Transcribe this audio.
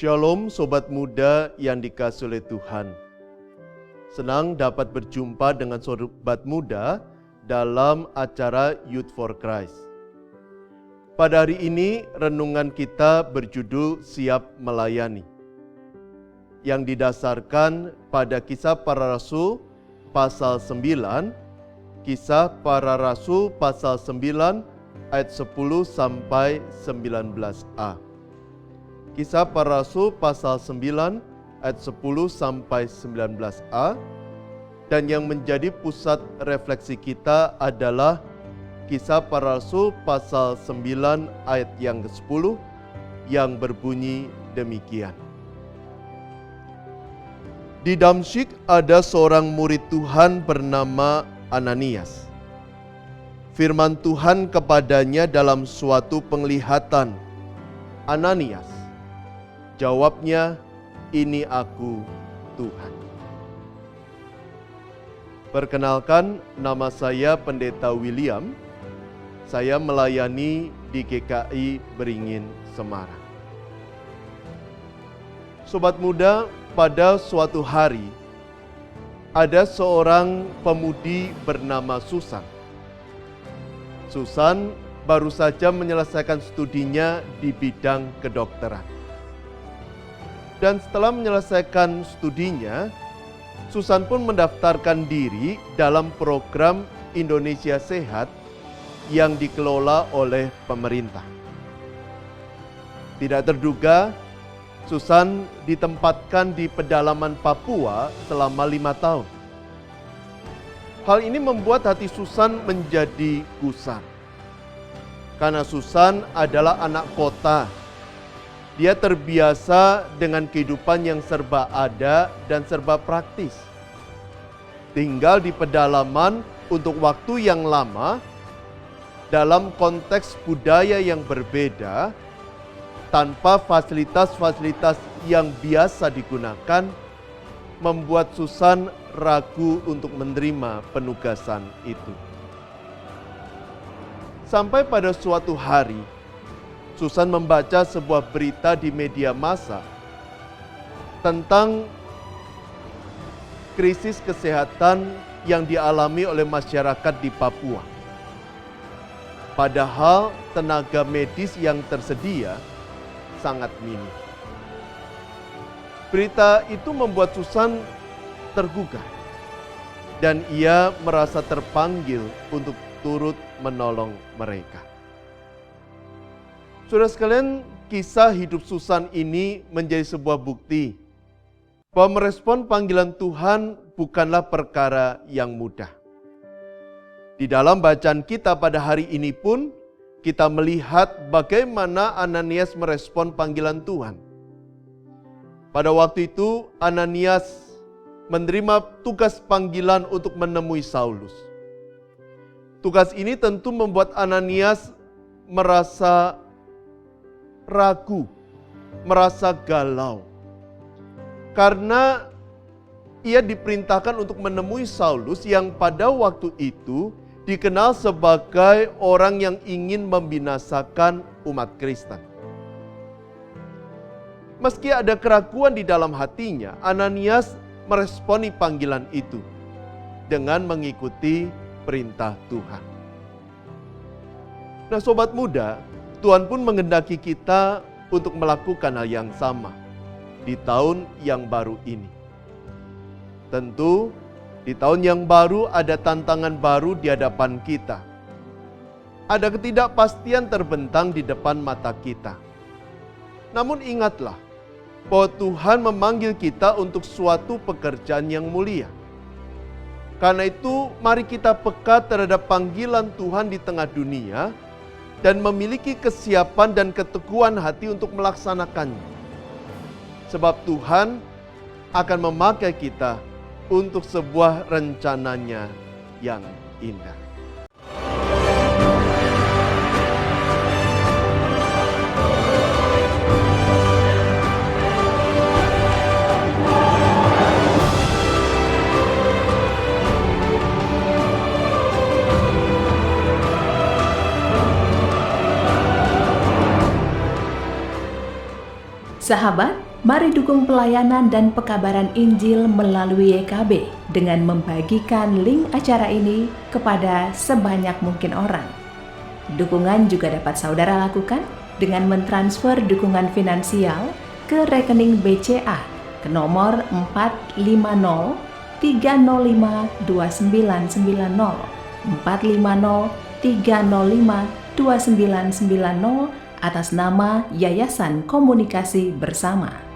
Shalom Sobat Muda yang dikasihi oleh Tuhan. Senang dapat berjumpa dengan Sobat Muda dalam acara Youth for Christ. Pada hari ini renungan kita berjudul Siap Melayani, yang didasarkan pada Kisah Para Rasul pasal 9, Kisah Para Rasul pasal 9 ayat 10 sampai 19a. Kisah Para Rasul pasal 9 ayat 10 sampai 19a, dan yang menjadi pusat refleksi kita adalah Kisah Para Rasul pasal 9 ayat yang ke-10 yang berbunyi demikian. Di Damsyik ada seorang murid Tuhan bernama Ananias. Firman Tuhan kepadanya dalam suatu penglihatan, "Ananias." Jawabnya, "Ini aku, Tuhan." Perkenalkan, nama saya Pendeta William. Saya melayani di GKI Beringin, Semarang. Sobat muda, pada suatu hari ada seorang pemudi bernama Susan. Susan baru saja menyelesaikan studinya di bidang kedokteran. Dan setelah menyelesaikan studinya, Susan pun mendaftarkan diri dalam program Indonesia Sehat yang dikelola oleh pemerintah. Tidak terduga, Susan ditempatkan di pedalaman Papua selama 5 tahun. Hal ini membuat hati Susan menjadi gusar. Karena Susan adalah anak kota. Dia terbiasa dengan kehidupan yang serba ada dan serba praktis. Tinggal di pedalaman untuk waktu yang lama, dalam konteks budaya yang berbeda, tanpa fasilitas-fasilitas yang biasa digunakan, membuat Susan ragu untuk menerima penugasan itu. Sampai pada suatu hari, Susan membaca sebuah berita di media massa tentang krisis kesehatan yang dialami oleh masyarakat di Papua. Padahal tenaga medis yang tersedia sangat minim. Berita itu membuat Susan tergugah dan ia merasa terpanggil untuk turut menolong mereka. Saudara sekalian, kisah hidup Susan ini menjadi sebuah bukti bahwa merespon panggilan Tuhan bukanlah perkara yang mudah. Di dalam bacaan kita pada hari ini pun, kita melihat bagaimana Ananias merespon panggilan Tuhan. Pada waktu itu, Ananias menerima tugas panggilan untuk menemui Saulus. Tugas ini tentu membuat Ananias merasa ragu, merasa galau. Karena ia diperintahkan untuk menemui Saulus yang pada waktu itu dikenal sebagai orang yang ingin membinasakan umat Kristen. Meski ada keraguan di dalam hatinya, Ananias meresponi panggilan itu dengan mengikuti perintah Tuhan. Nah, sobat muda, Tuhan pun menghendaki kita untuk melakukan hal yang sama di tahun yang baru ini. Tentu, di tahun yang baru ada tantangan baru di hadapan kita. Ada ketidakpastian terbentang di depan mata kita. Namun ingatlah bahwa Tuhan memanggil kita untuk suatu pekerjaan yang mulia. Karena itu, mari kita peka terhadap panggilan Tuhan di tengah dunia dan memiliki kesiapan dan keteguhan hati untuk melaksanakannya. Sebab Tuhan akan memakai kita untuk sebuah rencananya yang indah. Sahabat, Mari dukung pelayanan dan pekabaran Injil melalui YKB dengan membagikan link acara ini kepada sebanyak mungkin orang. Dukungan juga dapat saudara lakukan dengan mentransfer dukungan finansial ke rekening BCA ke nomor 450 305 2990 450 305 2990 atas nama Yayasan Komunikasi Bersama.